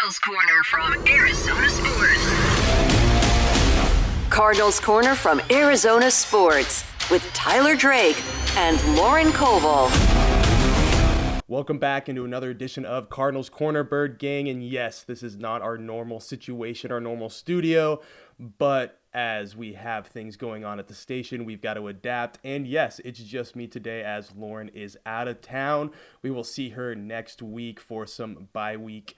Cardinals Corner from Arizona Sports. Cardinals Corner from Arizona Sports with Tyler Drake and Lauren Koval. Welcome back into another edition of Cardinals Corner, Bird Gang. And yes, this is not our normal situation, our normal studio, but as we have things going on at the station, we've got to adapt. And yes, it's just me today as Lauren is out of town. We will see her next week for some bye-week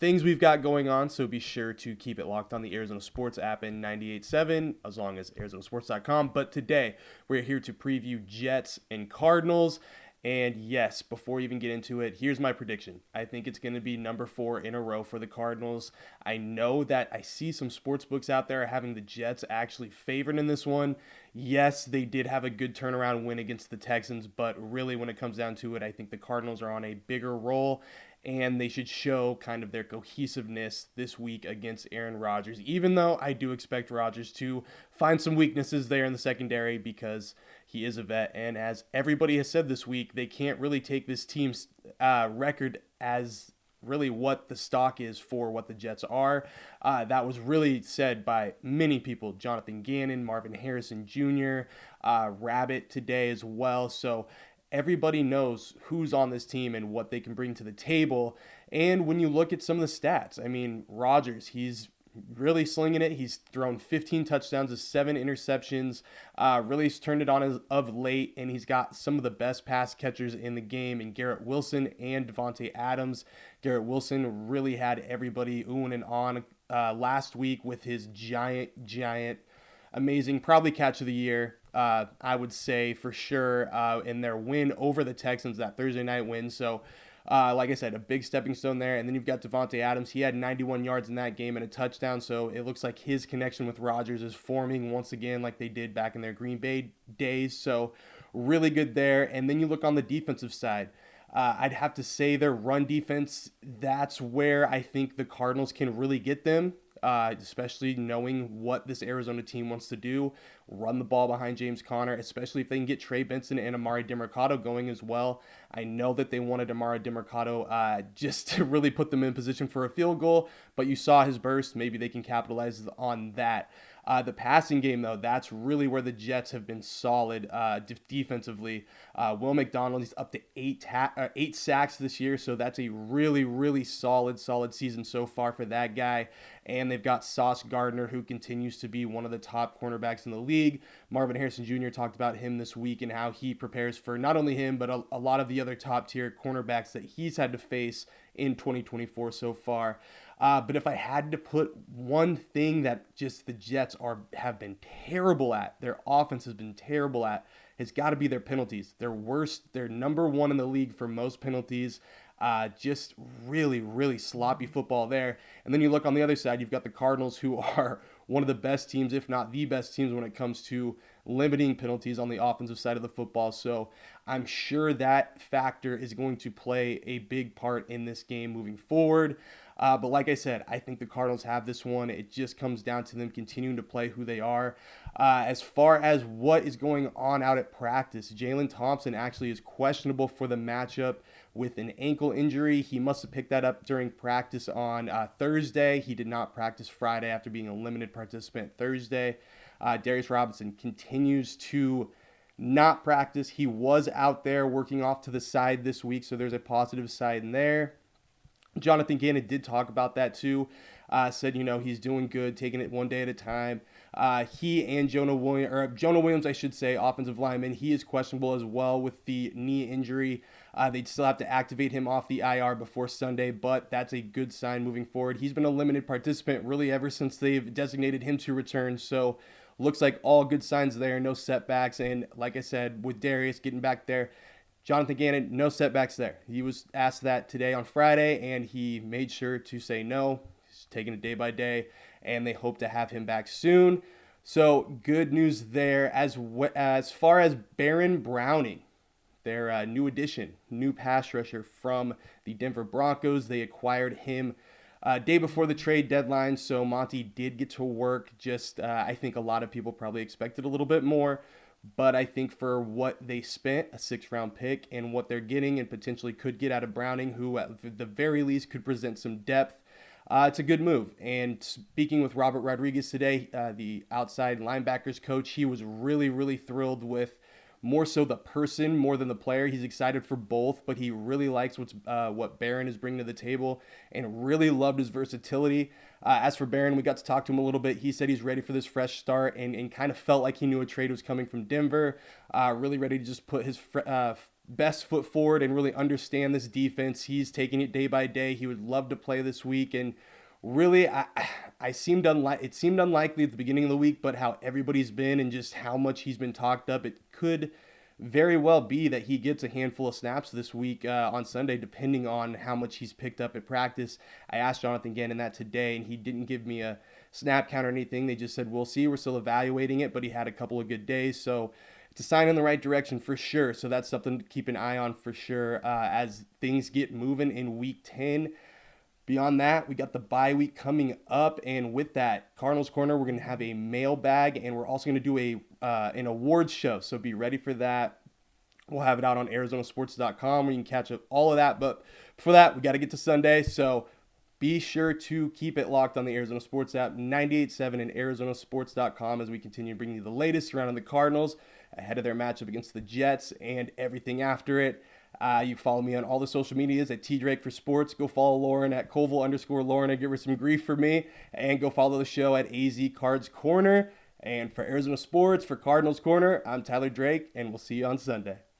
things we've got going on, so be sure to keep it locked on the Arizona Sports app in 98.7, as long as arizonasports.com. But today, we're here to preview Jets and Cardinals. And yes, before we even get into it, here's my prediction. I think it's going to be number 4 in a row for the Cardinals. I know that I see some sports books out there having the Jets actually favored in this one. Yes, they did have a good turnaround win against the Texans, but really when it comes down to it, I think the Cardinals are on a bigger roll, and they should show kind of their cohesiveness this week against Aaron Rodgers, even though I do expect Rodgers to find some weaknesses there in the secondary because he is a vet. And as everybody has said this week, they can't really take this team's record as really what the stock is for what the Jets are. That was really said by many people, Jonathan Gannon, Marvin Harrison Jr., Rabbit today as well. So everybody knows who's on this team and what they can bring to the table. And when you look at some of the stats, I mean, Rodgers, he's really slinging it. He's thrown 15 touchdowns to 7 interceptions, really turned it on of late, and he's got some of the best pass catchers in the game in Garrett Wilson and Devontae Adams. Garrett Wilson really had everybody oohing and on last week with his giant, amazing, probably catch of the year. I would say for sure in their win over the Texans, that Thursday night win. So like I said, a big stepping stone there. And then you've got Devontae Adams. He had 91 yards in that game and a touchdown. So it looks like his connection with Rodgers is forming once again like they did back in their Green Bay days. So really good there. And then you look on the defensive side. I'd have to say their run defense, that's where I think the Cardinals can really get them. Especially knowing what this Arizona team wants to do, run the ball behind James Conner, especially if they can get Trey Benson and Amari DeMercado going as well. I know that they wanted Amari DeMercado just to really put them in position for a field goal, but you saw his burst. Maybe they can capitalize on that. The passing game, though, that's really where the Jets have been solid defensively. Will McDonald, he's up to 8 sacks this year, so that's a really solid season so far for that guy. And they've got Sauce Gardner, who continues to be one of the top cornerbacks in the league. Marvin Harrison Jr. talked about him this week and how he prepares for not only him, but a lot of the other top-tier cornerbacks that he's had to face in 2024 so far. But if I had to put one thing that just the Jets have been terrible at, their offense has been terrible at, it's got to be their penalties. They're number 1 in the league for most penalties. Just really sloppy football there. And then you look on the other side, you've got the Cardinals, who are one of the best teams, if not the best teams, when it comes to limiting penalties on the offensive side of the football. So I'm sure that factor is going to play a big part in this game moving forward. But like I said, I think the Cardinals have this one. It just comes down to them continuing to play who they are. As far as what is going on out at practice, Jalen Thompson actually is questionable for the matchup with an ankle injury. He must have picked that up during practice on Thursday. He did not practice Friday after being a limited participant Thursday. Darius Robinson continues to not practice. He was out there working off to the side this week, so there's a positive side in there. Jonathan Gannon did talk about that too. Said, he's doing good, taking it one day at a time. He and Jonah Williams, I should say, offensive lineman, he is questionable as well with the knee injury. They'd still have to activate him off the IR before Sunday, but that's a good sign moving forward. He's been a limited participant really ever since they've designated him to return, so looks like all good signs there, no setbacks. And like I said, with Darius getting back there, Jonathan Gannon, no setbacks there. He was asked that today on Friday, and he made sure to say no. He's taking it day by day, and they hope to have him back soon. So good news there. As far as Baron Browning, their new addition, new pass rusher from the Denver Broncos, they acquired him day before the trade deadline, so Monty did get to work. I think a lot of people probably expected a little bit more. But I think for what they spent, a 6th-round pick, and what they're getting and potentially could get out of Browning, who at the very least could present some depth It's a good move. And speaking with Robert Rodriguez today, the outside linebackers coach, he was really, really thrilled with more so the person more than the player. He's excited for both, but he really likes what Barron is bringing to the table and really loved his versatility. As for Barron, we got to talk to him a little bit. He said he's ready for this fresh start and kind of felt like he knew a trade was coming from Denver. Really ready to just put his best foot forward and really understand this defense. He's taking it day by day. He would love to play this week. And really, it seemed unlikely at the beginning of the week, but how everybody's been and just how much he's been talked up, it could very well be that he gets a handful of snaps this week on Sunday, depending on how much he's picked up at practice. I asked Jonathan Gannon that today, and he didn't give me a snap count or anything. They just said, we'll see. We're still evaluating it, but he had a couple of good days. So it's a sign in the right direction for sure. So that's something to keep an eye on for sure as things get moving in week 10. Beyond that, we got the bye week coming up, and with that, Cardinals Corner, we're going to have a mailbag, and we're also going to do an awards show, so be ready for that. We'll have it out on ArizonaSports.com where you can catch up all of that, but for that, we got to get to Sunday, so be sure to keep it locked on the Arizona Sports app, 98.7 and ArizonaSports.com as we continue bringing you the latest surrounding the Cardinals ahead of their matchup against the Jets and everything after it. You can follow me on all the social medias at TDrake for Sports. Go follow Lauren at Koval_Lauren and give her some grief for me. And go follow the show at AZ Cards Corner. And for Arizona Sports, for Cardinals Corner, I'm Tyler Drake, and we'll see you on Sunday.